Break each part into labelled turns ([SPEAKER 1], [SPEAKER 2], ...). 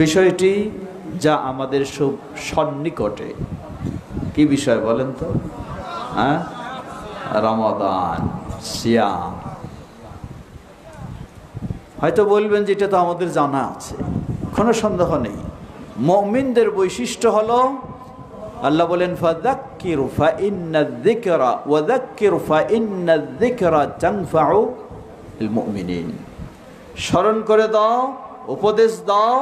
[SPEAKER 1] বিষয়টি যা আমাদের সব সন্নিকটে। কি বিষয় বলেন তো? রমাদান, সিয়াম। হয়তো বলবেন যে এটা তো আমাদের জানা আছে, কোনো সন্দেহ নেই। মুমিনদের বৈশিষ্ট্য হলো, আল্লাহ বলেন ফাযাক্কির ফাইন্নায-যিকরা ওয়াযাক্কির ফাইন্নায-যিকরা তানফাউল মুমিনিন। স্মরণ করে দাও, উপদেশ দাও,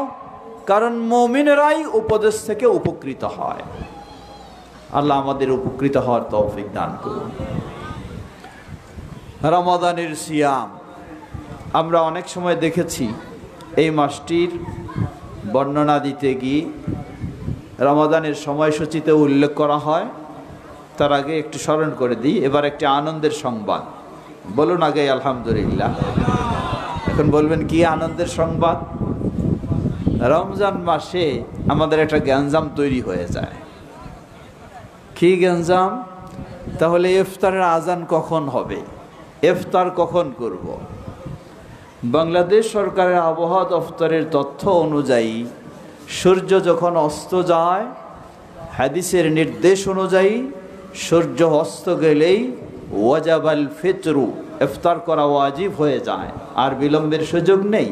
[SPEAKER 1] কারণ মুমিনেরাই উপদেশ থেকে উপকৃত হয়। আল্লাহ আমাদের উপকৃত হওয়ার তৌফিক দান করুন। রমাদানের সিয়াম আমরা অনেক সময় দেখেছি, এই মাসটির বর্ণনা দিতে গিয়ে রমাদানের সময়সূচিতে উল্লেখ করা হয়। তার আগে একটু স্মরণ করে দিই, এবার একটি আনন্দের সংবাদ বলুন আগে আলহামদুলিল্লাহ। এখন বলবেন কি আনন্দের সংবাদ? রমজান মাসে আমাদের একটা গ্যাঞ্জাম তৈরি হয়ে যায়। কি গ্যাঞ্জাম? তাহলে ইফতারের আজান কখন হবে, ইফতার কখন করব? বাংলাদেশ সরকারের আবহাওয়া দফতরের তথ্য অনুযায়ী সূর্য যখন অস্ত যায়, হাদিসের নির্দেশ অনুযায়ী সূর্য অস্ত গেলেই ওয়াজাবাল ফিতরু, ইফতার করা ওয়াজিব হয়ে যায়, আর বিলম্বের সুযোগ নেই।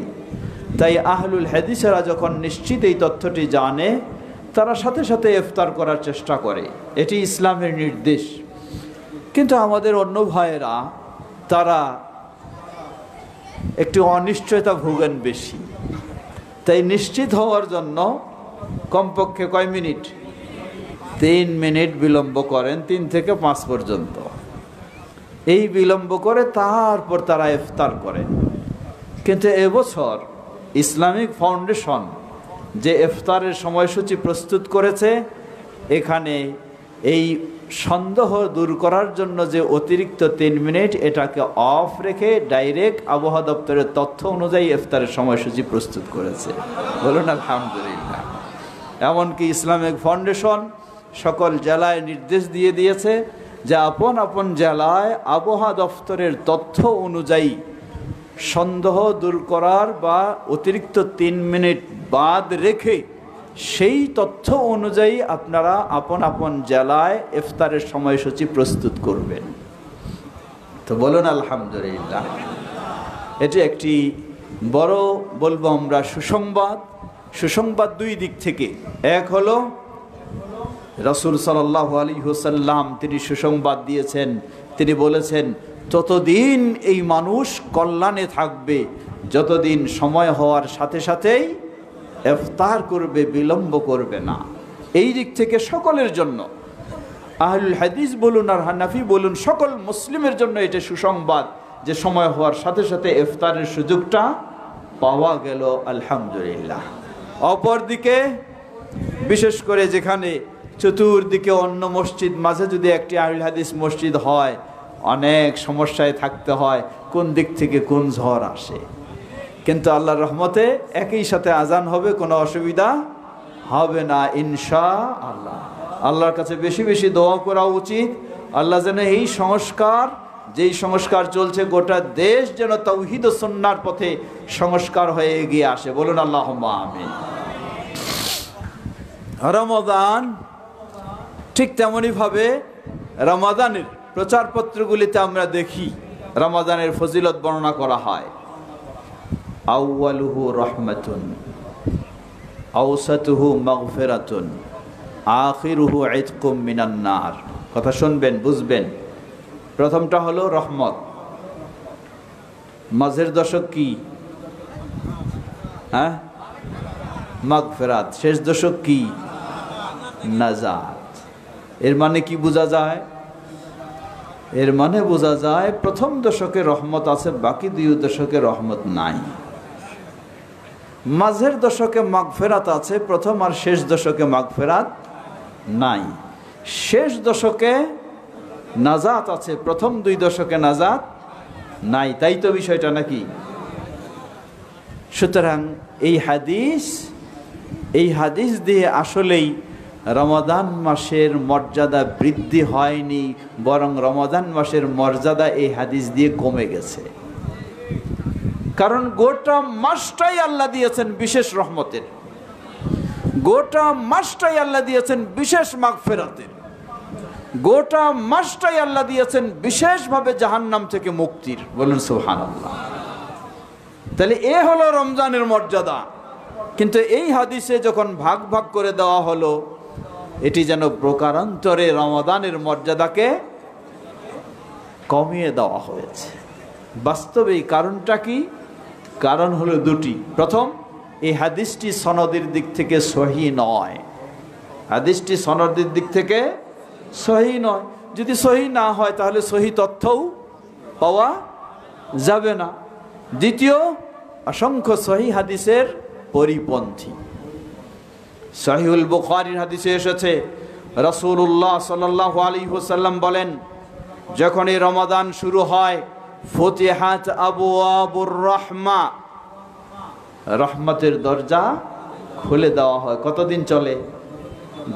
[SPEAKER 1] তাই আহলুল হাদিসেরা যখন নিশ্চিত এই তথ্যটি জানে, তারা সাথে সাথে ইফতার করার চেষ্টা করে। এটি ইসলামের নির্দেশ। কিন্তু আমাদের অন্য ভাইয়েরা তারা একটু অনিশ্চয়তা ভোগেন বেশি। তাই নিশ্চিত হওয়ার জন্য কমপক্ষে কয় মিনিট? 3 মিনিট বিলম্ব করেন, 3 থেকে 5 পর্যন্ত। এই বিলম্ব করে তারপর তারা ইফতার করেন। কিন্তু এবছর ইসলামিক ফাউন্ডেশন যে ইফতারের সময়সূচি প্রস্তুত করেছে, এখানে এই সন্দেহ দূর করার জন্য যে অতিরিক্ত 3 মিনিট, এটাকে অফ রেখে ডাইরেক্ট আবহাওয়া দপ্তরের তথ্য অনুযায়ী ইফতারের সময়সূচি প্রস্তুত করেছে। বলুন আলহামদুলিল্লাহ। এমনকি ইসলামিক ফাউন্ডেশন সকল জেলায় নির্দেশ দিয়ে দিয়েছে যে আপন আপন জেলায় আবহাওয়া দপ্তরের তথ্য অনুযায়ী সন্দেহ দূর করার বা অতিরিক্ত 3 মিনিট বাদ রেখে সেই তথ্য অনুযায়ী আপনারা আপন আপন জেলায় ইফতারের সময়সূচি প্রস্তুত করবেন। তো বলুন আলহামদুলিল্লাহ। এটি একটি বড় বলবো আমরা সুসংবাদ। সুসংবাদ 2 দিক থেকে। এক হলো রাসূল সাল্লাল্লাহু আলাইহি ওয়াসাল্লাম তিনি সুসংবাদ দিয়েছেন, তিনি বলেছেন ততদিন এই মানুষ কল্যাণে থাকবে যতদিন সময় হওয়ার সাথে সাথেই ইফতার করবে, বিলম্ব করবে না। এই দিক থেকে সকলের জন্য, আহলুল হাদিস বলুন আর হানাফি বলুন, সকল মুসলিমের জন্য এটা সুসংবাদ যে সময় হওয়ার সাথে সাথে ইফতারের সুযোগটা পাওয়া গেল, আলহামদুলিল্লাহ। অপরদিকে বিশেষ করে যেখানে চতুর্দিকে অন্য মসজিদ, মাঝে যদি একটি আহলুল হাদিস মসজিদ হয়, অনেক সমস্যায় থাকতে হয় কোন দিক থেকে কোন ঝড় আসে। কিন্তু আল্লাহর রহমতে একই সাথে আজান হবে, কোনো অসুবিধা হবে না ইনশাআল্লাহ। আল্লাহর কাছে বেশি বেশি দোয়া করা উচিত, আল্লাহ যেন এই সংস্কার, যেই সংস্কার চলছে গোটা দেশ যেন তাওহীদ ও সুন্নাহর পথে সংস্কার হয়ে এগিয়ে আসে। বলুন আল্লাহুম্মা আমিন। রমাদান ঠিক তেমনইভাবে রমাদানের প্রচারপত্রগুলিতে আমরা দেখি রমাদানের ফজিলত বর্ণনা করা হয়। আউয়ালুহু রাহমাতুন, আওসাতুহু মাগফিরাতুন, আখিরুহু ইতকুম মিনান নার। কথা শুনবেন, বুঝবেন। প্রথমটা হলো রহমত, মাঝের দশক কি? মাগফিরাত। শেষ দশক কি? নাজাত। এর মানে কি বোঝা যায়? এর মানে বোঝা যায় প্রথম দশকে রহমত আছে, বাকি 2 দশকে রহমত নাই। মাঝের দশকে মাগফিরাত আছে, প্রথম আর শেষ দশকে মাগফিরাত নাই। শেষ দশকে নাজাত আছে, প্রথম 2 দশকে নাজাত নাই। তাই তো বিষয়টা নাকি? সুতরাং এই হাদিস দিয়ে আসলেই রমাদান মাসের মর্যাদা বৃদ্ধি হয়নি, বরং রমাদান মাসের মর্যাদা এই হাদিস দিয়ে কমে গেছে। কারণ গোটা মাসটাই আল্লাহ দিয়েছেন বিশেষ রহমতের। গোটা মাসটাই আল্লাহ দিয়েছেন বিশেষ মাগফিরাতের, গোটা মাসটাই আল্লাহ দিয়েছেন বিশেষভাবে জাহান্নাম থেকে মুক্তির। বলুন সুবহানাল্লাহ। তাহলে এ হলো রমজানের মর্যাদা। কিন্তু এই হাদিসে যখন ভাগ ভাগ করে দেওয়া হলো, এটি যেন প্রকারান্তরে রমাদানের মর্যাদাকে কমিয়ে দেওয়া হয়েছে। বাস্তবে এই কারণটা কি? কারণ হলো দুটি। প্রথম, এই হাদিসটি সনদের দিক থেকে সহি নয়। হাদিসটি সনদের দিক থেকে সহি নয়। যদি সহি না হয় তাহলে সহি তথ্যও পাওয়া যাবে না। দ্বিতীয়, অসংখ্য সহি হাদিসের পরিপন্থী। সহিহুল বুখারীর হাদিসে এসেছে, রাসূলুল্লাহ সাল্লাল্লাহু আলাইহি ওয়াসাল্লাম বলেন, যখনই রমাদান শুরু হয়, ফুতিহাত আবওয়াবুর রাহমা, রহমতের দরজা খুলে দেওয়া হয়। কতদিন চলে?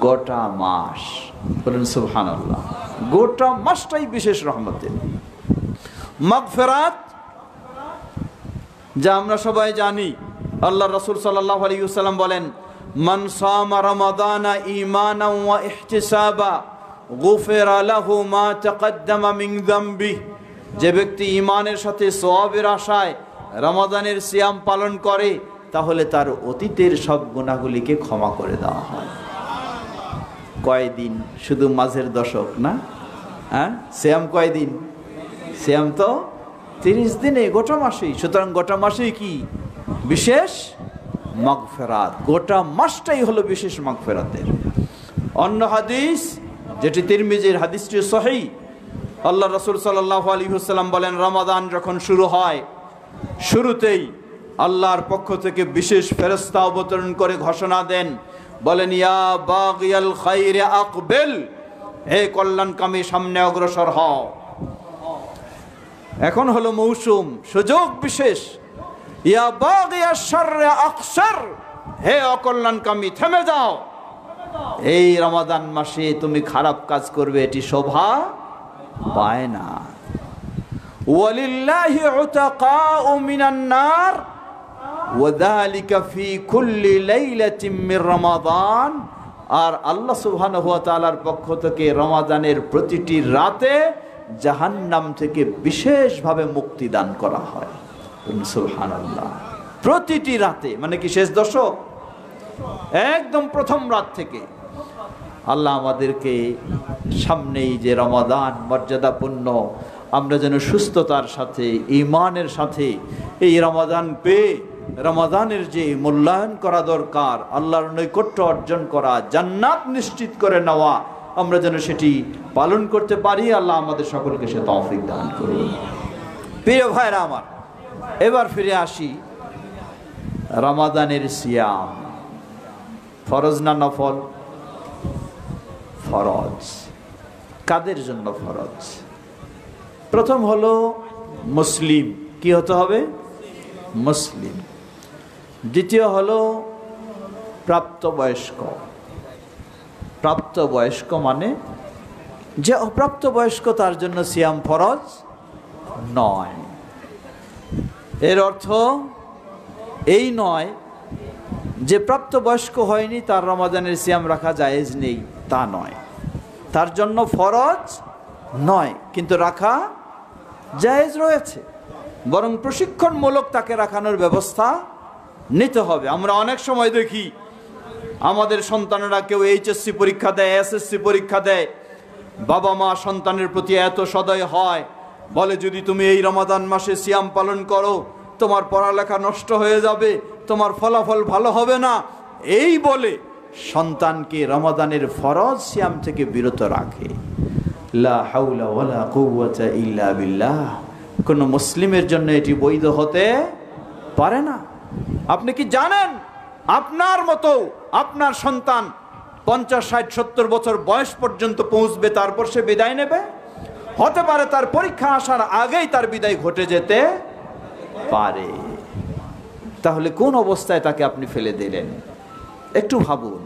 [SPEAKER 1] গোটা মাস। বলুন সুবহানাল্লাহ। গোটা মাসটাই বিশেষ রহমতের। মাগফিরাত, যা আমরা সবাই জানি, আল্লাহ রাসূল সাল্লাল্লাহু আলাইহি ওয়াসাল্লাম বলেন, মান সামা রমাদানা ঈমানান ওয়া ইহতিসাবা গুফিরা লাহু মা তাকদ্দামা মিন যামবি। যে ব্যক্তি ঈমানের সাথে সওয়াবের আশায় রমাদানের সিয়াম পালন করে, তাহলে তার অতীতের সব গুনাহগুলিকে ক্ষমা করে দেওয়া হয়। কয়দিন? শুধু মাঝের দশক না, হ্যাঁ? সিয়াম কয়দিন? সিয়াম তো 30 দিনে, গোটা মাসেই। সুতরাং গোটা মাসেই কি বিশেষ মাগফিরাত। গোটা মাসটাই হলো বিশেষ মাগফিরাতের। অন্য হাদিস, যেটি তিরমিজির হাদিসটি সহিহ, আল্লাহ রাসূল সাল্লাল্লাহু আলাইহি ওয়াসাল্লাম বলেন, রমাদান যখন শুরু হয়, শুরুতেই আল্লাহর পক্ষ থেকে বিশেষ ফেরেশতা অবতরণ করে ঘোষণা দেন, বলেন, ইয়া বাগিয়াল খাইরে আকবিল, হে কল্যাণকামী, সামনে অগ্রসর হও। এখন হলো মৌসুম, সুযোগ বিশেষ। ইয়া বাগিয়াশ শাররে আকসর, হে অকল্যাণকামী, থেমে যাও। এই রমাদান মাসে তুমি খারাপ কাজ করবে, এটি শোভা পায় না। ওয়ালিল্লাহি উতাকাউ মিনান নার ওয়া যালিকা ফি কুল্লি লাইলাতিন মির রমাদান। আর আল্লাহ সুবহানাহু ওয়া তাআলার পক্ষ থেকে রমাদানের প্রতিটি রাতে জাহান্নাম থেকে বিশেষভাবে মুক্তি দান করা হয়। সুবহানাল্লাহ। প্রতিটি রাতে, মানে কি শেষ দশক? একদম প্রথম রাত থেকে। আল্লাহ আমাদেরকে সামনেই যে রমাদান মর্যাদাপূর্ণ, আমরা যেন সুস্থতার সাথে, ঈমানের সাথে এই রমাদান পেয়ে রমাদানের যে মূল্যায়ন করা দরকার, আল্লাহর নৈকট্য অর্জন করা, জান্নাত নিশ্চিত করে নেওয়া, আমরা যেন সেটি পালন করতে পারি। আল্লাহ আমাদের সকলকে সে তৌফিক দান করুন। প্রিয় ভাইরা আমার, এবার ফিরে আসি রমাদানের সিয়াম। ফরজ না নফল? ফরজ। কাদের জন্য ফরজ? প্রথম হলো মুসলিম। কি হতে হবে? মুসলিম। দ্বিতীয় হলো প্রাপ্তবয়স্ক। প্রাপ্তবয়স্ক মানে যে অপ্রাপ্তবয়স্ক, তার জন্য সিয়াম ফরজ নয়। এর অর্থ এই নয় যে প্রাপ্তবয়স্ক হয়নি তার রমাদানের সিয়াম রাখা জায়েজ নেই, তা নয়। তার জন্য ফরজ নয়, কিন্তু রাখা জায়েজ রয়েছে। বরং প্রশিক্ষণমূলক তাকে রাখানোর ব্যবস্থা নিতে হবে। আমরা অনেক সময় দেখি আমাদের সন্তানেরা কেউ এইচএসসি পরীক্ষা দেয়, এসএসসি পরীক্ষা দেয়, বাবা মা সন্তানের প্রতি এত সদয় হয়, বলে যদি তুমি এই রমাদান মাসে সিয়াম পালন করো তোমার পড়ালেখা নষ্ট হয়ে যাবে, তোমার ফলাফল ভালো হবে না। এই বলে সন্তানকে রমাদানের ফরজ সিয়াম থেকে বিরত রাখে। লা হাওলা ওয়ালা কুওয়াতা ইল্লা বিল্লাহ। কোন মুসলিমের জন্য এটি বৈধ হতে পারে না। আপনি কি জানেন আপনার মতো আপনার সন্তান 50, 60, 70 বছর বয়স পর্যন্ত পৌঁছবে, তারপর সে বিদায় নেবে? হতে পারে তার পরীক্ষা আসার আগেই তার বিদায় ঘটে যেতে পারে। তাহলে কোন অবস্থায় তাকে আপনি ফেলে দিলেন? একটু ভাবুন।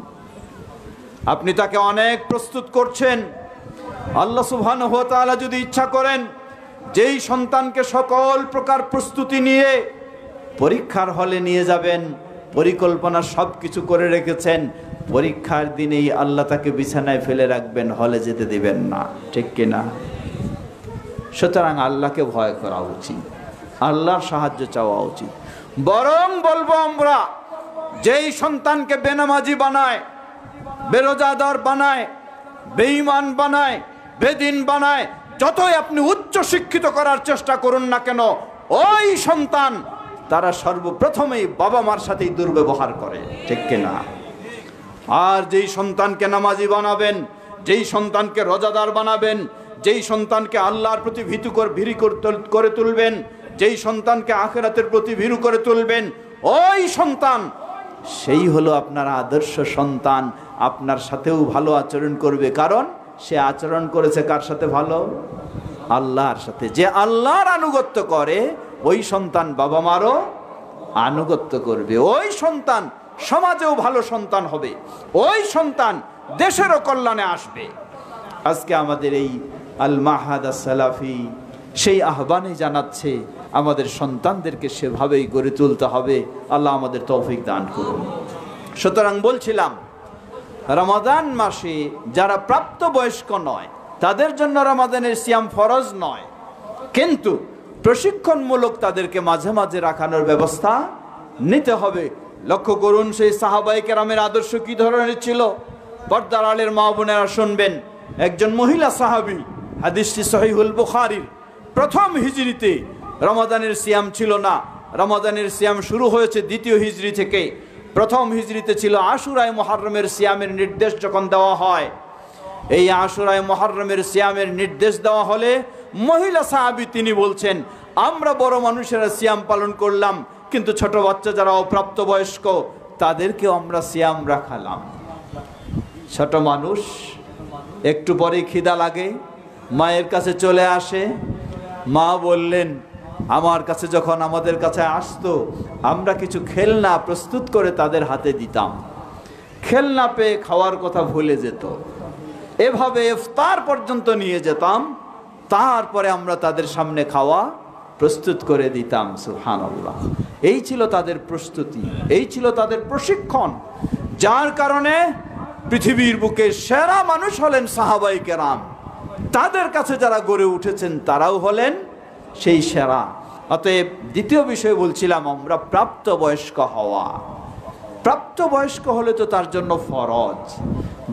[SPEAKER 1] আপনি তাকে অনেক প্রস্তুত করছেন। আল্লাহ সুবহানাহু ওয়া তাআলা যদি ইচ্ছা করেন, যেই সন্তানকে সকল প্রকার প্রস্তুতি নিয়ে পরীক্ষার হলে নিয়ে যাবেন, পরিকল্পনা সব কিছু করে রেখেছেন, পরীক্ষার দিনেই আল্লাহ তাকে বিছানায় ফেলে রাখবেন, হলে যেতে দিবেন না, ঠিক কিনা? সুতরাং আল্লাহকে ভয় করা উচিত, আল্লাহর সাহায্য চাওয়া উচিত। বরং বলবো আমরা, যেই সন্তানকে বেনামাজি বানায়, বেরোজাদার বানায়, বেঈমান বানায়, বেদিন বানায়, যতই আপনি উচ্চ শিক্ষিত করার চেষ্টা করুন না কেন, ওই সন্তান তারা সর্বপ্রথমেই বাবা মার সাথেই দুর্ব্যবহার করে, ঠিক কিনা? আর যেই সন্তানকে নামাজি বানাবেন, যেই সন্তানকে রোজাদার বানাবেন, যেই সন্তানকে আল্লাহর প্রতি ভীরু করে তুলবেন, যেই সন্তানকে আখিরাতের প্রতি ভীরু করে তুলবেন, ওই সন্তান সেই হলো আপনার আদর্শ সন্তান। আপনার সাথেও ভালো আচরণ করবে, কারণ সে আচরণ করেছে কার সাথে? ভালো, আল্লাহর সাথে। যে আল্লাহর আনুগত্য করে ওই সন্তান বাবা মারও আনুগত্য করবে, ওই সন্তান সমাজেও ভালো সন্তান হবে, ওই সন্তান দেশেরও কল্যাণে আসবে। আজকে আমাদের এই আল মাহাদ সালাফি সেই আহ্বানে জানাচ্ছে আমাদের সন্তানদেরকে সেভাবেই গড়ে তুলতে হবে। আল্লাহ আমাদের তৌফিক দান করুন। সুতরাং বলছিলাম, রমাদান মাসে যারা প্রাপ্তবয়স্ক নয় তাদের জন্য রমাদানের সিয়াম ফরজ নয়, কিন্তু প্রশিক্ষণমূলক তাদেরকে মাঝে মাঝে রাখানোর ব্যবস্থা নিতে হবে। লক্ষ্য করুন সেই সাহাবায়ে কেরামের আদর্শ কি ধরনের ছিল। পর্দার আলের মা বোনেরা শুনবেন, একজন মহিলা সাহাবী, হাদিসটি সহিহুল বুখারীর, প্রথম হিজরিতে রমাদানের সিয়াম ছিল না। রমাদানের সিয়াম শুরু হয়েছে দ্বিতীয় হিজরি থেকে। প্রথম হিজরিতে ছিল আশুরায়ে মুহররমের সিয়ামের নির্দেশ যখন দেওয়া হয়। এই আশুরায়ে মুহররমের সিয়ামের নির্দেশ দেওয়া হলে মহিলা সাহাবী তিনি বলছেন, আমরা বড় মানুষেরা সিয়াম পালন করলাম, কিন্তু ছোট বাচ্চা যারা অপ্রাপ্তবয়স্ক তাদেরকেও আমরা সিয়াম রাখালাম। ছোট মানুষ একটু পরে খিদা লাগে, মায়ের কাছে চলে আসে। মা বললেন, আমার কাছে যখন আমাদের কাছে আসতো আমরা কিছু খেলনা প্রস্তুত করে তাদের হাতে দিতাম, খেলনা পেয়ে খাওয়ার কথা ভুলে যেত, এভাবে ইফতার পর্যন্ত নিয়ে যেতাম, তারপরে আমরা তাদের সামনে খাওয়া প্রস্তুত করে দিতাম। সুবহানাল্লাহ। এই ছিল তাদের প্রস্তুতি, এই ছিল তাদের প্রশিক্ষণ, যার কারণে পৃথিবীর বুকে সেরা মানুষ হলেন সাহাবায়ে কেরাম। তাদের কাছে যারা গড়ে উঠেছেন তারাও হলেন সেই সেরা। অতএব দ্বিতীয় বিষয় বলছিলাম আমরা, প্রাপ্তবয়স্ক হওয়া। প্রাপ্তবয়স্ক হলে তো তার জন্য ফরজ।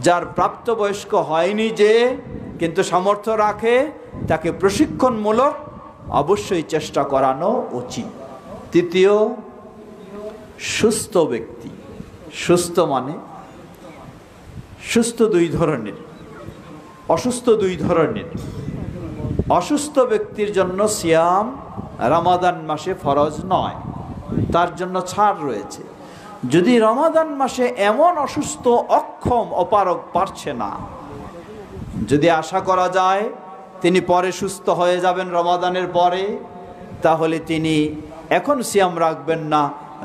[SPEAKER 1] যার প্রাপ্তবয়স্ক হয়নি যে কিন্তু সামর্থ্য রাখে, তাকে প্রশিক্ষণমূলক অবশ্যই চেষ্টা করানো উচিত। তৃতীয়, সুস্থ ব্যক্তি। সুস্থ মানে সুস্থ দুই ধরনের, অসুস্থ দুই ধরনের। অসুস্থ ব্যক্তির জন্য সিয়াম রমাদান মাসে ফরজ নয়, তার জন্য ছাড় রয়েছে। যদি রমাদান মাসে এমন অসুস্থ, অক্ষম, অপারগ, পারছে না, যদি আশা করা যায় তিনি পরে সুস্থ হয়ে যাবেন রমাদানের পরে, তাহলে তিনি এখন সিয়াম রাখবেন না,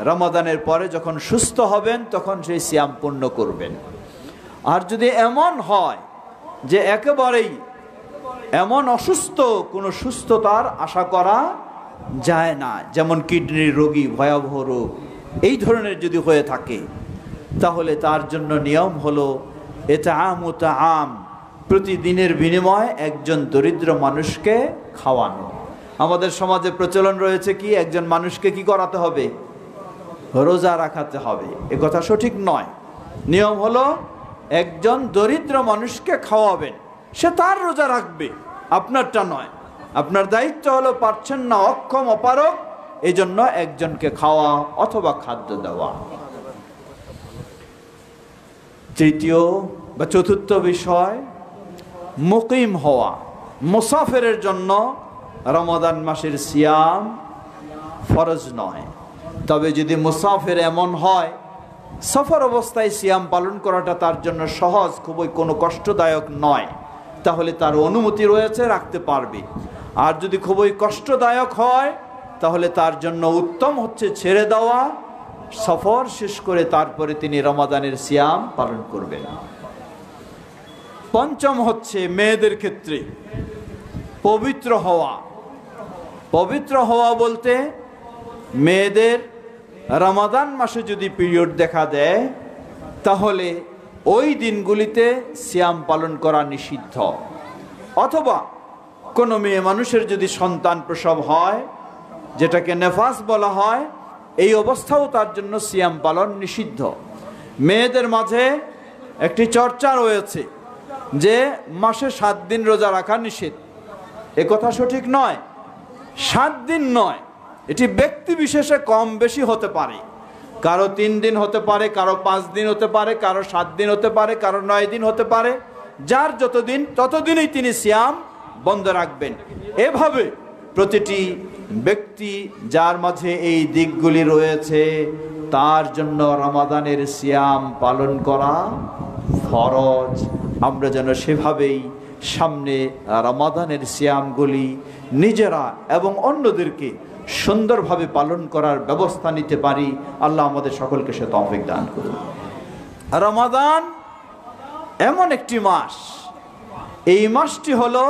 [SPEAKER 1] রমাদানের পরে যখন সুস্থ হবেন তখন সেই সিয়াম পূর্ণ করবেন। আর যদি এমন হয় যে একেবারেই এমন অসুস্থ, কোনো সুস্থতার আশা করা যায় না, যেমন কিডনির রোগী, ভয়াবহ রোগ, এই ধরনের যদি হয়ে থাকে, তাহলে তার জন্য নিয়ম হলো ইতআম, প্রতিদিনের বিনিময়ে একজন দরিদ্র মানুষকে খাওয়ানো। আমাদের সমাজে প্রচলন রয়েছে কি, একজন মানুষকে কি করাতে হবে? রোজা রাখাতে হবে। এ কথা সঠিক নয়। নিয়ম হলো একজন দরিদ্র মানুষকে খাওয়াবেন, সে তার রোজা রাখবে, আপনারটা নয়। আপনার দায়িত্ব হলো পারছেন না, অক্ষম, অপারগ, এই জন্য একজনকে খাওয়া অথবা খাদ্য দেওয়া। তৃতীয় বা চতুর্থ বিষয়, মুকিম হওয়া। মুসাফিরের জন্য রমাদান মাসের সিয়াম ফরজ নয়। তবে যদি মুসাফির এমন হয়, সফর অবস্থায় সিয়াম পালন করাটা তার জন্য সহজ, খুবই কোনো কষ্টদায়ক নয়, তাহলে তার অনুমতি রয়েছে, রাখতে পারবে। আর যদি খুবই কষ্টদায়ক হয়, তাহলে তার জন্য উত্তম হচ্ছে ছেড়ে দেওয়া, সফর শেষ করে তারপরে তিনি রমাদানের সিয়াম পালন করবেন। পঞ্চম হচ্ছে মেয়েদের ক্ষেত্রে পবিত্র হওয়া। পবিত্র হওয়া বলতে মেয়েদের রমাদান মাসে যদি পিরিয়ড দেখা দেয় তাহলে ওই দিনগুলিতে সিয়াম পালন করা নিষিদ্ধ। অথবা কোনো মেয়ে মানুষের যদি সন্তান প্রসব হয়, যেটাকে নেফাস বলা হয়, এই অবস্থাও তার জন্য সিয়াম পালন নিষিদ্ধ। মেয়েদের মাঝে একটি চর্চা রয়েছে যে মাসে 7 দিন রোজা রাখা নিষেধ। এ কথা সঠিক নয়। 7 দিন নয়, এটি ব্যক্তি বিশেষে কম বেশি হতে পারে। কারো 3 দিন হতে পারে, কারো 5 দিন হতে পারে, কারো 7 দিন হতে পারে, কারো 9 দিন হতে পারে। যার যতদিন ততদিনই তিনি সিয়াম বন্ধ রাখবেন। এভাবে প্রতিটি ব্যক্তি যার মাঝে এই দিকগুলি রয়েছে তার জন্য রমাদানের সিয়াম পালন করা ফরজ। আমরা যেন সেভাবেই সামনে রমাদানের সিয়ামগুলি নিজেরা এবং অন্যদেরকে সুন্দরভাবে পালন করার ব্যবস্থা নিতে পারি। আল্লাহ আমাদের সকলকে সে তৌফিক দান করুন। রমাদান এমন একটি মাস, এই মাসটি হলো,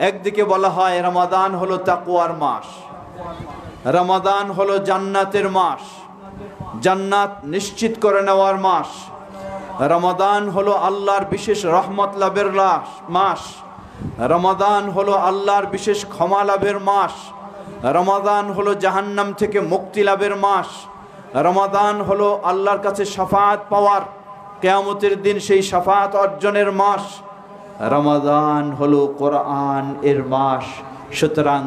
[SPEAKER 1] একদিকে বলা হয় রমাদান হলো তাকওয়ার মাস, রমাদান হলো জান্নাতের মাস, জান্নাত নিশ্চিত করে নেওয়ার মাস। রমাদান হলো আল্লাহর বিশেষ রহমত লাভের মাস। রমাদান হলো আল্লাহর বিশেষ ক্ষমা লাভের মাস। রমাদান হলো জাহান্নাম থেকে মুক্তি লাভের মাস। রমাদান হলো আল্লাহর কাছে শাফাআত পাওয়ার, কিয়ামতের দিন সেই শাফাআত অর্জনের মাস। রমাদান হলো কোরআন এর মাস। সুতরাং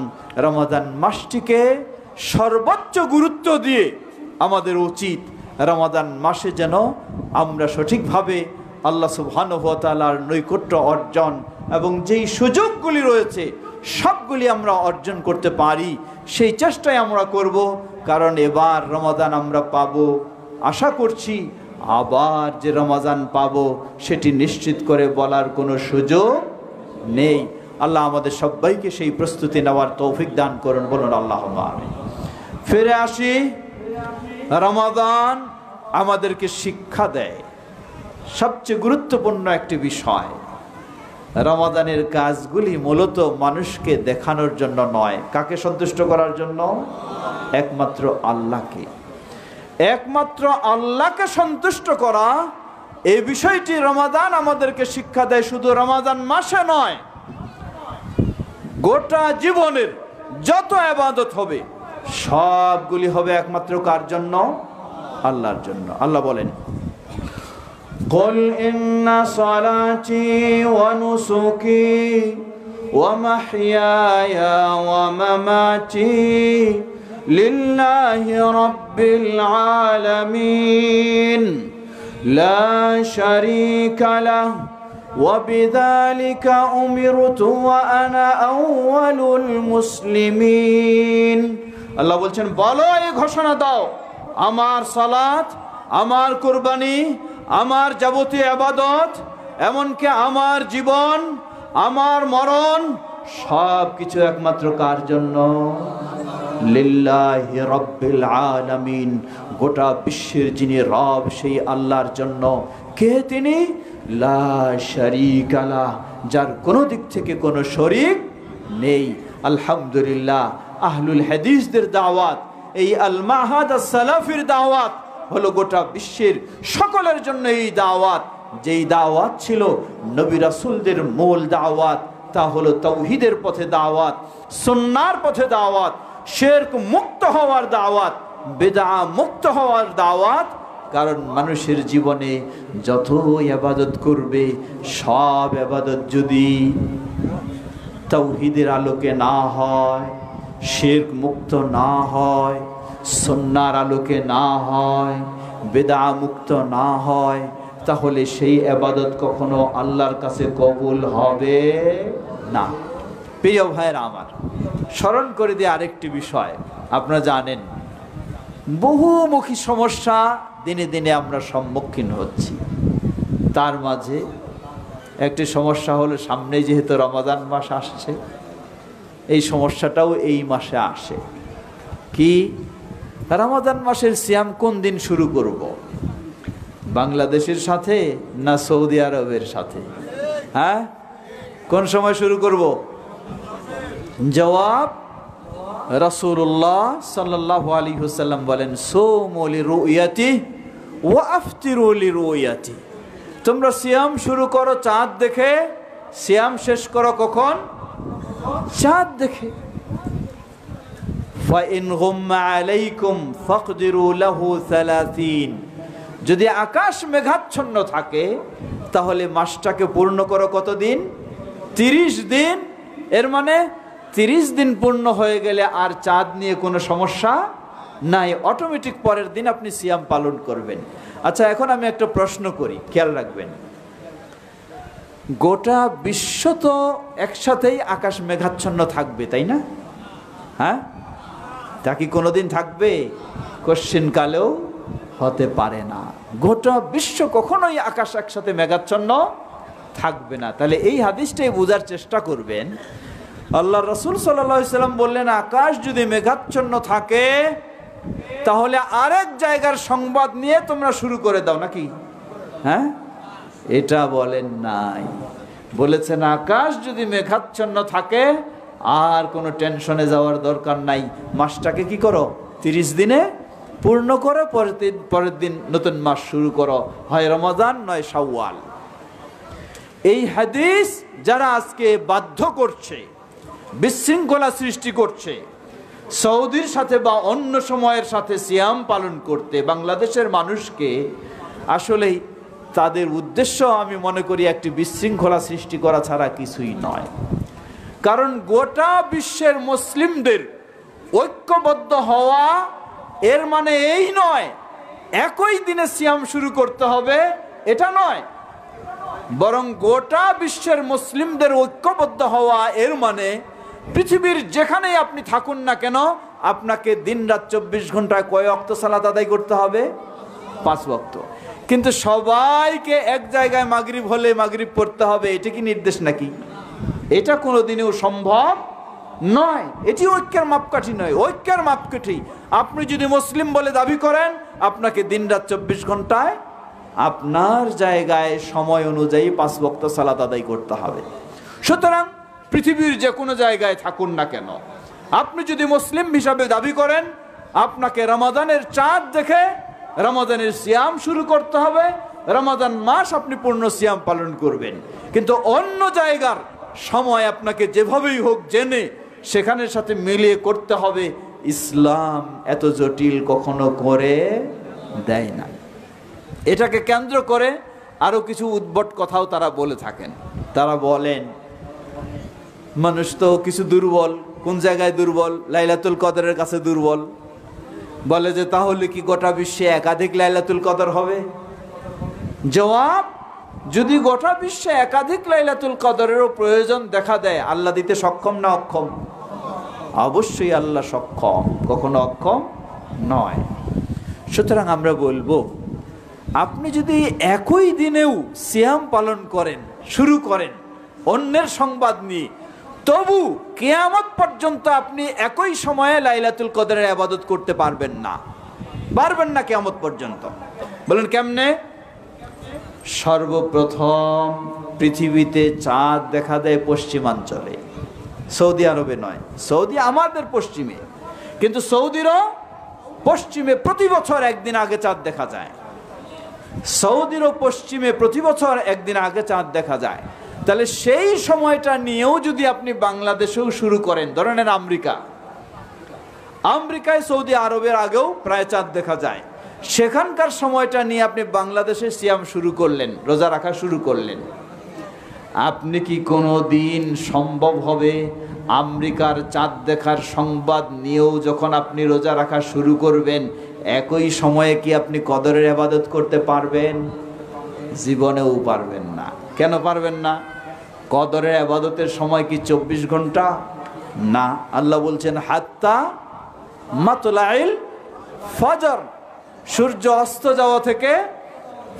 [SPEAKER 1] রমাদান মাসটিকে সর্বোচ্চ গুরুত্ব দিয়ে আমাদের উচিত রমাদান মাসে যেন আমরা সঠিকভাবে আল্লাহ সুবহানাহু ওয়া তাআলার নৈকট্য অর্জন এবং যেই সুযোগগুলি রয়েছে সবগুলি আমরা অর্জন করতে পারি, সেই চেষ্টাই আমরা করব। কারণ এবার রমাদান আমরা পাবো, আশা করছি আবার যে রমাদান পাবো সেটি নিশ্চিত করে বলার কোনো সুযোগ নেই। আল্লাহ আমাদের সবাইকে সেই প্রস্তুতি নেওয়ার তৌফিক দান করুন, বলুন আল্লাহুম্মা আমিন। ফিরে আসি, রমাদান আমাদেরকে শিক্ষা দেয় সবচেয়ে গুরুত্বপূর্ণ একটি বিষয়। রমাদানের কাজগুলি মূলত মানুষকে দেখানোর জন্য নয়। কাকে সন্তুষ্ট করার জন্য? একমাত্র আল্লাহকে। একমাত্র আল্লাহকে সন্তুষ্ট করা, এই বিষয়টি রমাদান আমাদেরকে শিক্ষা দেয়। শুধু রমাদান মাসে নয়, গোটা জীবনের যত ইবাদত হবে সবগুলি হবে একমাত্র কার জন্য? আল্লাহর জন্য। আল্লাহ বলেন, قل إن صلاتي ونسكي ومحياي ومماتي لله رب العالمين لا شريك له وبذلك أمرت وأنا أول المسلمين। আল্লাহ বলছেন, বলো, এই ঘোষণা দাও, আমার সালাত, আমার কুরবানি, আমার যাবতীয় ইবাদত, এমনকি আমার জীবন, আমার মরণ, সব কিছু একমাত্র কার জন্য? লিল্লাহি রাব্বিল আলামিন, গোটা বিশ্বের যিনি রব সেই আল্লাহর জন্য। কে তিনি? লা শারীকা লাহ, যার কোনো দিক থেকে কোনো শরীক নেই। আলহামদুলিল্লাহ, আহলুল হাদিসদের দাওয়াত, এই আল মাহাদ আস-সালাফির দাওয়াত হলো গোটা বিশ্বের সকলের জন্য এই দাওয়াত। যেই দাওয়াত ছিল নবী রাসূলদের মূল দাওয়াত, তা হলো তাওহীদের পথে দাওয়াত, সুন্নাহর পথে দাওয়াত, শিরক মুক্ত হওয়ার দাওয়াত, বিদআ মুক্ত হওয়ার দাওয়াত। কারণ মানুষের জীবনে যত ইবাদত করবে, সব ইবাদত যদি তাওহীদের আলোকে না হয়, শিরক মুক্ত না হয়, সুন্নাহর আলোকে না হয়, বিদআ মুক্ত না হয়, তাহলে সেই ইবাদত কখনো আল্লাহর কাছে কবুল হবে না। প্রিয় ভাইরা আমার, স্মরণ করে দিয়ে আরেকটি বিষয়। আপনারা জানেন, বহুমুখী সমস্যা দিনে দিনে আমরা সম্মুখীন হচ্ছি। তার মাঝে একটি সমস্যা হলো, সামনে যেহেতু রমাদান মাস আসছে, এই সমস্যাটাও এই মাসে আসে। কি? রমাদান মাসের সিয়াম কোন দিন শুরু করব? বাংলাদেশের সাথে না সৌদি আরবের সাথে? হ্যাঁ, কোন সময় শুরু করব? জবাব রাসূলুল্লাহ সাল্লাল্লাহু আলাইহি ওয়াসাল্লাম বলেন, সুমু লিরুয়াতি ওয়া আফতিরু লিরুয়াতি। তোমরা সিয়াম শুরু করো চাঁদ দেখে, সিয়াম শেষ করো কখন? চাঁদ দেখে। ফাইন গুম্মা আলাইকুম ফাকদিরু লাহু 30। যদি আকাশ মেঘাচ্ছন্ন থাকে তাহলে মাসটাকে পূর্ণ করো কতদিন? 30 দিন। এর মানে 30 দিন পূর্ণ হয়ে গেলে আর চাঁদ নিয়ে কোনো সমস্যা নাই, অটোমেটিক পরের দিন আপনি সিয়াম পালন করবেন। আচ্ছা, এখন আমি একটা প্রশ্ন করি, খেয়াল রাখবেন। গোটা বিশ্ব তো একসাথেই আকাশ মেঘাচ্ছন্ন থাকবে, তাই না? হ্যাঁ, তা কি কোনোদিন থাকবে? কোশ্চিন কালেও হতে পারে না। গোটা বিশ্ব কখনোই আকাশ একসাথে মেঘাচ্ছন্ন থাকবে না। তাহলে এই হাদিসটাই বোঝার চেষ্টা করবেন। আল্লাহ রাসূল সাল্লাল্লাহু আলাইহি ওয়াসাল্লাম বললেন, আকাশ যদি মেঘাচ্ছন্ন থাকে তাহলে আরেক জায়গার সংবাদ নিয়ে তোমরা শুরু করে দাও, নাকি? হ্যাঁ, এটা বলেন নাই। বলেছেন আকাশ যদি মেঘাচ্ছন্ন থাকে আর কোনো টেনশনে যাওয়ার দরকার নাই, মাসটাকে কি করো? 30 দিনে পূর্ণ করে পরের দিন নতুন মাস শুরু করো, হয় রমাদান নয় শাওয়াল। এই হাদিস যারা আজকে বাধ্য করছে, বিশৃঙ্খলা সৃষ্টি করছে সৌদির সাথে বা অন্য সময়ের সাথে সিয়াম পালন করতে বাংলাদেশের মানুষকে, আসলেই তাদের উদ্দেশ্য আমি মনে করি একটি বিশৃঙ্খলা সৃষ্টি করা ছাড়া কিছুই নয়। কারণ গোটা বিশ্বের মুসলিমদের ঐক্যবদ্ধ হওয়া এর মানে এই নয় একই দিনে সিয়াম শুরু করতে হবে, এটা নয়। বরং গোটা বিশ্বের মুসলিমদের ঐক্যবদ্ধ হওয়া এর মানে পৃথিবীর যেখানেই আপনি থাকুন না কেন, আপনাকে দিন রাত 24 ঘন্টায় কয় ওয়াক্ত সালাত আদায় করতে হবে? 5 ওয়াক্ত। কিন্তু সবাইকে এক জায়গায় মাগরিব হলে মাগরিব পড়তে হবে, এটা কি নির্দেশ নাকি? এটা কোনোদিনও সম্ভব নয়। এটি ঐক্যের মাপকাঠি নয়। ঐক্যের মাপকাঠি আপনি যদি মুসলিম বলে দাবি করেন, আপনাকে দিন রাত 24 ঘন্টায় আপনার জায়গায় সময় অনুযায়ী 5 ওয়াক্ত সালাত আদায় করতে হবে। সুতরাং পৃথিবীর যে কোনো জায়গায় থাকুন না কেন, আপনি যদি মুসলিম হিসাবে দাবি করেন, আপনাকে রমাদানের চাঁদ দেখে রমাদানের সিয়াম শুরু করতে হবে, রমাদান মাস আপনি পূর্ণ সিয়াম পালন করবেন। কিন্তু অন্য জায়গার সময় আপনাকে যেভাবেই হোক জেনে সেখানের সাথে মিলিয়ে করতে হবে। ইসলাম এত জটিল কখনো করে দেয় না। এটাকে কেন্দ্র করে আরো কিছু উদ্ভট কথাও তারা বলে থাকেন। তারা বলেন মানুষ তো কিছু দুর্বল। কোন জায়গায় দুর্বল? লাইলাতুল কদরের কাছে দুর্বল। বলে যে তাহলে কি গোটা বিশ্বে একাধিক লাইলাতুল কদর হবে? জবাব, যদি গোটা বিশ্বে একাধিক লাইলাতুল কদরেরও প্রয়োজন দেখা দেয়, আল্লাহ দিতে সক্ষম না অক্ষম? অবশ্যই আল্লাহ সক্ষম, কখনো অক্ষম নয়। সুতরাং আমরা বলবো, আপনি যদি একই দিনেও সিয়াম পালন করেন, শুরু করেন অন্যের সংবাদ নিয়ে, তবু কিয়ামত পর্যন্ত আপনি একই সময়ে লাইলাতুল কদরের ইবাদত করতে পারবেন না। পারবেন না কিয়ামত পর্যন্ত। বলেন কেমনে? সর্বপ্রথম পৃথিবীতে চাঁদ দেখা দেয় পশ্চিমাঞ্চলে, সৌদি আরবে নয়। সৌদি আমাদের পশ্চিমে, কিন্তু সৌদিরও পশ্চিমে প্রতি বছর একদিন আগে চাঁদ দেখা যায়। সৌদিরও পশ্চিমে প্রতি বছর একদিন আগে চাঁদ দেখা যায়। তাহলে সেই সময়টা নিয়েও যদি আপনি বাংলাদেশেও শুরু করেন, ধরে নেন আমেরিকায় সৌদি আরবের আগেও প্রায় চাঁদ দেখা যায়, সেখানকার সময়টা নিয়ে আপনি বাংলাদেশে সিয়াম শুরু করলেন, রোজা রাখা শুরু করলেন, আপনি কি কোনো দিন সম্ভব হবে আমেরিকার চাঁদ দেখার সংবাদ নিয়েও যখন আপনি রোজা রাখা শুরু করবেন, একই সময়ে কি আপনি কদরের ইবাদত করতে পারবেন? জীবনেও পারবেন না। কেন পারবেন না? কদরের ইবাদতের সময় কি 24 ঘন্টা? না। আল্লাহ বলছেন হাত্তা মাতলাইল ফজর, সূর্য অস্ত যাওয়া থেকে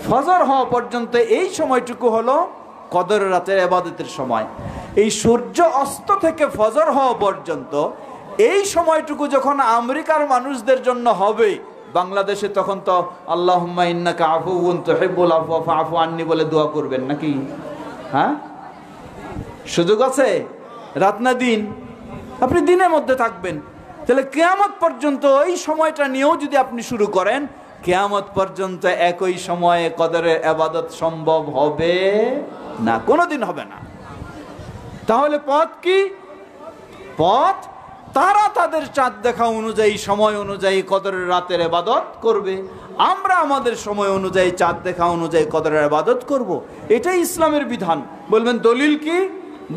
[SPEAKER 1] ফজর হওয়া পর্যন্ত এই সময়টুকু হলো কদরের রাতের ইবাদতের সময়। এই সূর্য অস্ত থেকে ফজর হওয়া পর্যন্ত এই সময়টুকু যখন আমেরিকার মানুষদের জন্য হবে, বাংলাদেশে তখন তো আল্লাহুম্মা ইন্নাকা আফুউন তুহিব্বুল আফওয়া ফাআফু আন্নি বলে দোয়া করবেন নাকি? হ্যাঁ, সুযোগ আছে? রাত না দিন? আপনি দিনের মধ্যে থাকবেন, তাহলে কিয়ামত পর্যন্ত এই সময়টা নিয়েও যদি আপনি শুরু করেন, কিয়ামত পর্যন্ত একই সময়ে কদরের ইবাদত সম্ভব হবে না, কোনোদিন হবে না। তাহলে পথ কি? পথ তারা তাদের চাঁদ দেখা অনুযায়ী, সময় অনুযায়ী কদরের রাতের ইবাদত করবে, আমরা আমাদের সময় অনুযায়ী চাঁদ দেখা অনুযায়ী কদরের ইবাদত করব। এটাই ইসলামের বিধান। বলবেন দলিল কি?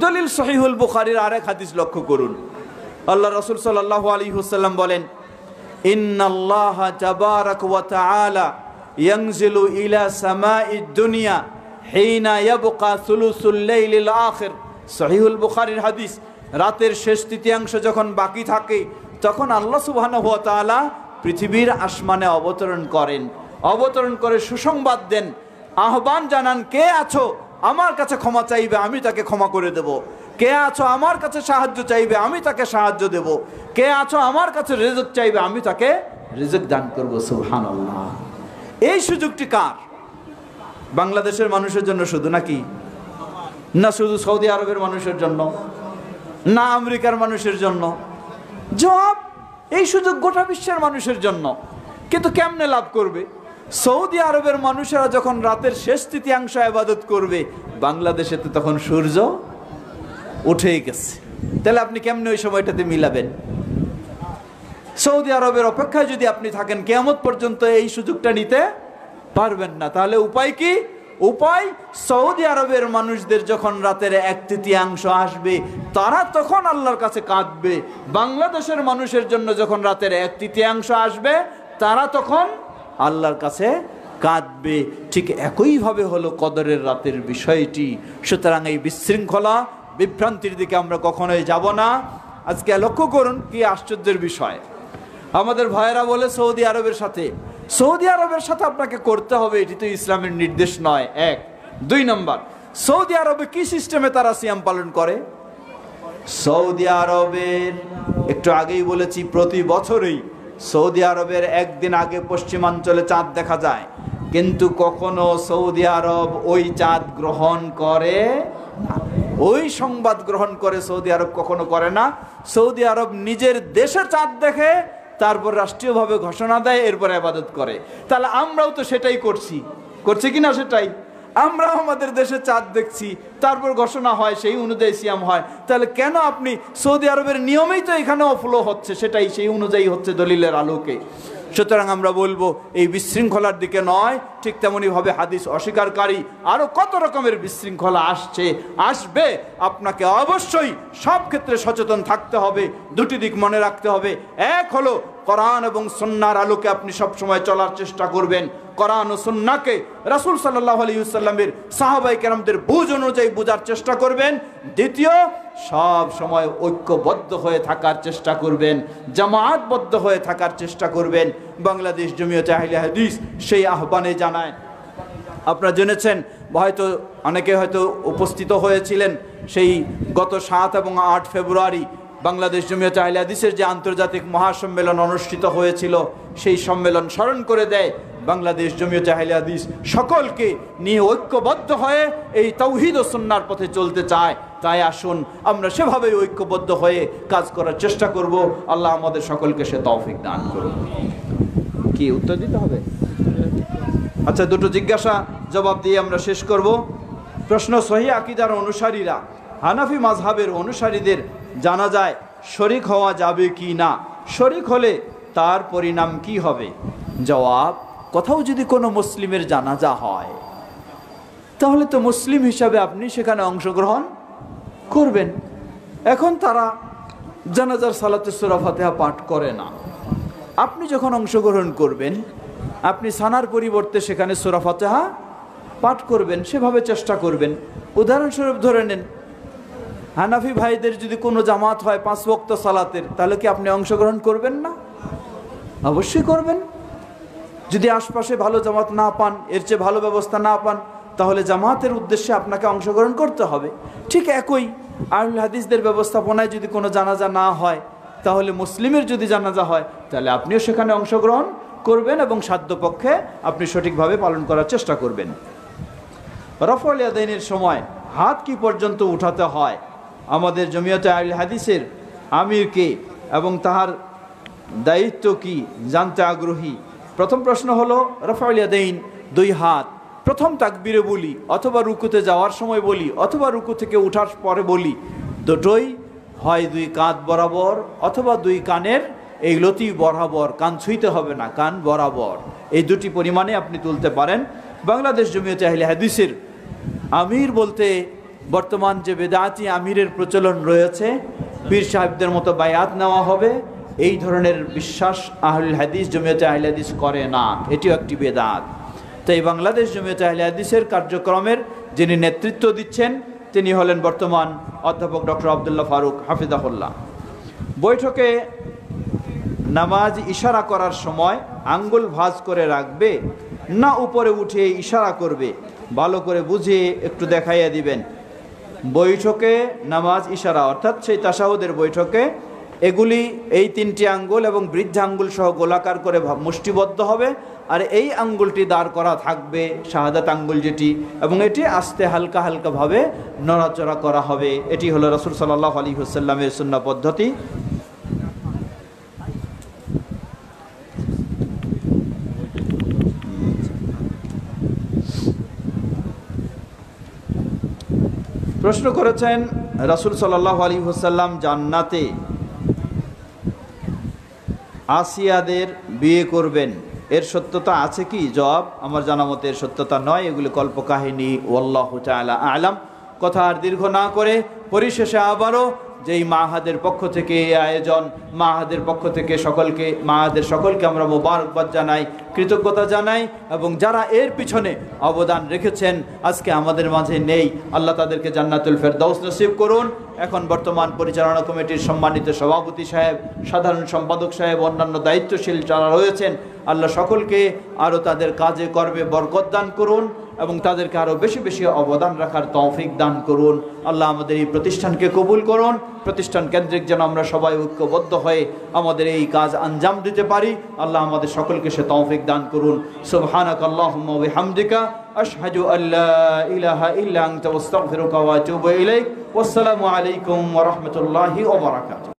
[SPEAKER 1] দলিল সহিহুল বুখারীর আরেক হাদিস লক্ষ্য করুন। আল্লাহ রাসূল সাল্লাল্লাহু আলাইহি ওয়াসাল্লাম বলেন, ইন্নাল্লাহা তাবারাকা ওয়া তাআলা ইয়ানজিলু ইলা সামাঈদ দুনিয়া হিনা ইয়াবকা সুলুসুল লাইলিল আখির। সহিহুল বুখারীর হাদিস। রাতের শেষ তৃতীয়াংশ যখন বাকি থাকে, তখন আল্লাহ সুবহানাহু ওয়া তাআলা পৃথিবীর আসমানে অবতরণ করেন। অবতরণ করে সুসংবাদ দেন, আহ্বান জানান, কে আছো আমার কাছে ক্ষমা চাইবে, আমি তাকে ক্ষমা করে দেব। কে আছো আমার কাছে সাহায্য চাইবে, আমি তাকে সাহায্য দেব। কে আছো আমার কাছে রিজক চাইবে, আমি তাকে রিজক দান করব। সুবহানাল্লাহ। এই সুযোগটি কার? বাংলাদেশের মানুষের জন্য শুধু নাকি? না শুধু সৌদি আরবের মানুষের জন্য, না আমেরিকার মানুষের জন্য? জবাব, এই সুযোগ গোটা বিশ্বের মানুষের জন্য। কিন্তু কেমনে লাভ করবে? সৌদি আরবের মানুষেরা যখন রাতের শেষ তৃতীয়াংশ ইবাদত করবে, বাংলাদেশে তো তখন সূর্য উঠেই গেছে। তাহলে আপনি কেমনে ওই সময়টাতে মিলাবেন? সৌদি আরবের অপেক্ষায় যদি আপনি থাকেন, কিয়ামত পর্যন্ত এই সুযোগটা নিতে পারবেন না। তাহলে উপায় কি? উপায়, সৌদি আরবের মানুষদের যখন রাতের এক তৃতীয়াংশ আসবে, তারা তখন আল্লাহর কাছে কাঁদবে। বাংলাদেশের মানুষের জন্য যখন রাতের এক তৃতীয়াংশ আসবে, তারা তখন আল্লাহর কাছে কাঁদবে। ঠিক একইভাবে হলো কদরের রাতের বিষয়টি। সুতরাং এই বিশৃঙ্খলা, বিভ্রান্তির দিকে আমরা কখনোই যাব না। আজকে লক্ষ্য করুন কি আশ্চর্যের বিষয়। আমাদের ভাইয়েরা বলে সৌদি আরবের সাথে আপনাকে করতে হবে, এটি তো ইসলামের নির্দেশ নয়। এক। দুই নম্বর, সৌদি আরবে কি সিস্টেমে তারা সিয়াম পালন করে? সৌদি আরবের, একটু আগেই বলেছি, প্রতি বছরই সৌদি আরবের একদিন আগে পশ্চিমাঞ্চলে চাঁদ দেখা যায়, কিন্তু কখনো সৌদি আরব ওই চাঁদ গ্রহণ করে না। ওই সংবাদ গ্রহণ করে সৌদি আরব কখনো করে না। সৌদি আরব নিজের দেশে চাঁদ দেখে, তারপর রাষ্ট্রীয়ভাবে ঘোষণা দেয়, এরপরে ইবাদত করে। তাহলে আমরাও তো সেটাই করছি কিনা? সেটাই আমরা আমাদের দেশে চাঁদ দেখছি, তারপর ঘোষণা হয়, সেই অনুযায়ী সিয়াম হয়। তাহলে কেন আপনি সৌদি আরবের নিয়মেই তো এখানেও ফলো হচ্ছে, সেটাই সেই অনুযায়ী হচ্ছে দলিলের আলোকে। সুতরাং আমরা বলবো এই বিশৃঙ্খলার দিকে নয়। ঠিক তেমনিভাবে হাদিস অস্বীকারী আরও কত রকমের বিশৃঙ্খলা আসবে। আপনাকে অবশ্যই সব ক্ষেত্রে সচেতন থাকতে হবে। দুটি দিক মনে রাখতে হবে। এক হলো কোরআন এবং সুন্নাহর আলোকে আপনি সবসময় চলার চেষ্টা করবেন। কোরআন ও সুন্নাহকে রাসূল সাল্লাল্লাহু আলাইহি ওয়াসাল্লামের সাহাবায়ে কেরামদের বুঝ অনুযায়ী বোঝার চেষ্টা করবেন। দ্বিতীয়, সব সময় ঐক্যবদ্ধ হয়ে থাকার চেষ্টা করবেন, জামায়াতবদ্ধ হয়ে থাকার চেষ্টা করবেন। বাংলাদেশ জমিয়তে আহলে হাদিস সেই আহ্বানে জানায়। আপনারা জেনেছেন, অনেকে হয়তো উপস্থিত হয়েছিলেন সেই গত 7 এবং 8 ফেব্রুয়ারি বাংলাদেশ জমিয়তে আহলে হাদিসের যে আন্তর্জাতিক মহাসম্মেলন অনুষ্ঠিত হয়েছিল, সেই সম্মেলন স্মরণ করে দেয় বাংলাদেশ জমিয়তে আহলে হাদিস সকলকে নিয়ে ঐক্যবদ্ধ হয়ে এই তাওহীদ ও সুন্নাহর পথে চলতে চায়। তাই আসুন আমরা সেভাবেই ঐক্যবদ্ধ হয়ে কাজ করার চেষ্টা করব। আল্লাহ আমাদের সকলকে সে তৌফিক দান করুন। কি উত্তর দিতে হবে? আচ্ছা, দুটো জিজ্ঞাসা জবাব দিয়ে আমরা শেষ করব। প্রশ্ন, সহিহ আকীদার অনুসারীরা, হানাফি মাযহাবের অনুসারীদের জানাজায় শরীক হওয়া যাবে কি না? শরীক হলে তার পরিণাম কি হবে? জবাব, কোথাও যদি কোনো মুসলিমের জানাজা হয়, তাহলে তো মুসলিম হিসাবে আপনি সেখানে অংশগ্রহণ করবেন। এখন তারা জানাজার সালাতে সূরা ফাতিহা পাঠ করে না। আপনি যখন অংশগ্রহণ করবেন, আপনি সানার পরিবর্তে সেখানে সূরা ফাতিহা পাঠ করবেন, সেভাবে চেষ্টা করবেন। উদাহরণস্বরূপ ধরে নেন, হানাফি ভাইদের যদি কোনো জামাত হয় 5 ওয়াক্ত সালাতের, তাহলে কি আপনি অংশগ্রহণ করবেন না? অবশ্যই করবেন। যদি আশপাশে ভালো জামাত না পান, এর চেয়ে ভালো ব্যবস্থা না পান, তাহলে জামাতের উদ্দেশ্যে আপনাকে অংশগ্রহণ করতে হবে। ঠিক একই আহলে হাদিসদের ব্যবস্থাপনায় যদি কোনো জানাজা না হয়, তাহলে মুসলিমের যদি জানাজা হয়, তাহলে আপনিও সেখানে অংশগ্রহণ করবেন এবং সাধ্যপক্ষে আপনি সঠিকভাবে পালন করার চেষ্টা করবেন। রফউল ইয়াদাইনের সময় হাত কি পর্যন্ত উঠাতে হয়? আমাদের জমিয়তে আহলে হাদিসের আমিরকে এবং তার দায়িত্ব কি জানতে আগ্রহী। প্রথম প্রশ্ন হলো রাফাউল ইয়াদাইন, দুই হাত প্রথম তাকবীরে বলি অথবা রুকুতে যাওয়ার সময় বলি অথবা রুকু থেকে ওঠার পরে বলি, দুটোই হয় দুই কাঁধ বরাবর অথবা দুই কানের এই লতি বরাবর, কান ছুঁইতে হবে না, কান বরাবর, এই দুটি পরিমাণে আপনি তুলতে পারেন। বাংলাদেশ জমিয়তে আহলে হাদিসের আমির বলতে বর্তমান যে বেদাতি আমিরের প্রচলন রয়েছে, পীর সাহেবদের মতো বায়াত নেওয়া হবে, এই ধরনের বিশ্বাস আহলুল হাদিস জমিয়তে আহলে হাদিস করে না, এটিও একটি বেদাত। তাই বাংলাদেশ জমিয়তে আহলে হাদিসের কার্যক্রমের যিনি নেতৃত্ব দিচ্ছেন তিনি হলেন বর্তমান অধ্যাপক ডক্টর আব্দুল্লাহ ফারুক হাফিজাহুল্লাহ। বৈঠকে নামাজ ইশারা করার সময় আঙ্গুল ভাঁজ করে রাখবে না উপরে উঠে ইশারা করবে, ভালো করে বুঝিয়ে একটু দেখাইয়া দিবেন। বৈঠকে নামাজ ইশারা অর্থাৎ সেই তাশাহুদের বৈঠকে এগুলি এই তিনটি আঙ্গুল এবং বৃদ্ধ আঙ্গুল সহ গোলাকার করে মুষ্টিবদ্ধ হবে, আর এই আঙ্গুলটি দাঁড় করা থাকবে শাহাদাত আঙ্গুল যেটি, এবং এটি আস্তে হালকা হালকাভাবে নড়াচড়া করা হবে। এটি হলো রাসূল সাল্লাল্লাহু আলাইহি ওয়াসাল্লামের সুন্নাহ পদ্ধতি। প্রশ্ন করেছেন রাসূল সাল্লাল্লাহু আলাইহি ওয়াসাল্লাম জান্নাতে আসিয়াদের বিয়ে করবেন, এর সত্যতা আছে কি? জবাব, আমার জানা মতে এর সত্যতা নয়, এগুলি কল্পকাহিনী, ওয়াল্লাহু তাআলা আ'লাম। কথা আর দীর্ঘ না করে পরিশেষে আবারও যেই মাহাদের পক্ষ থেকে এই আয়োজন, মাহাদের পক্ষ থেকে মাহাদের সকলকে আমরা মোবারকবাদ জানাই, কৃতজ্ঞতা জানাই, এবং যারা এর পিছনে অবদান রেখেছেন আজকে আমাদের মাঝে নেই, আল্লাহ তাদেরকে জান্নাতুল ফেরদাউস নসিব করুন। এখন বর্তমান পরিচালনা কমিটির সম্মানিত সভাপতি সাহেব, সাধারণ সম্পাদক সাহেব, অন্যান্য দায়িত্বশীল যারা রয়েছেন, আল্লাহ সকলকে আরও তাদের কাজে কর্মে বরকত দান করুন এবং তাদেরকে আরও বেশি বেশি অবদান রাখার তৌফিক দান করুন। আল্লাহ আমাদের এই প্রতিষ্ঠানকে কবুল করুন, প্রতিষ্ঠান কেন্দ্রিক যেন আমরা সবাই ঐক্যবদ্ধ হয়ে আমাদের এই কাজ আঞ্জাম দিতে পারি। আল্লাহ আমাদের সকলকে সে তৌফিক দান করুন। সুবহানাকাল্লাহুম্মা ওয়া বিহামদিকা আশহাদু আল্লা ইলাহা ইল্লা আনতা আস্তাগফিরুকা ওয়া আতুবু ইলাইক। ওয়াসসালামু আলাইকুম ওয়া রাহমাতুল্লাহি ওয়া বারাকাতুহু।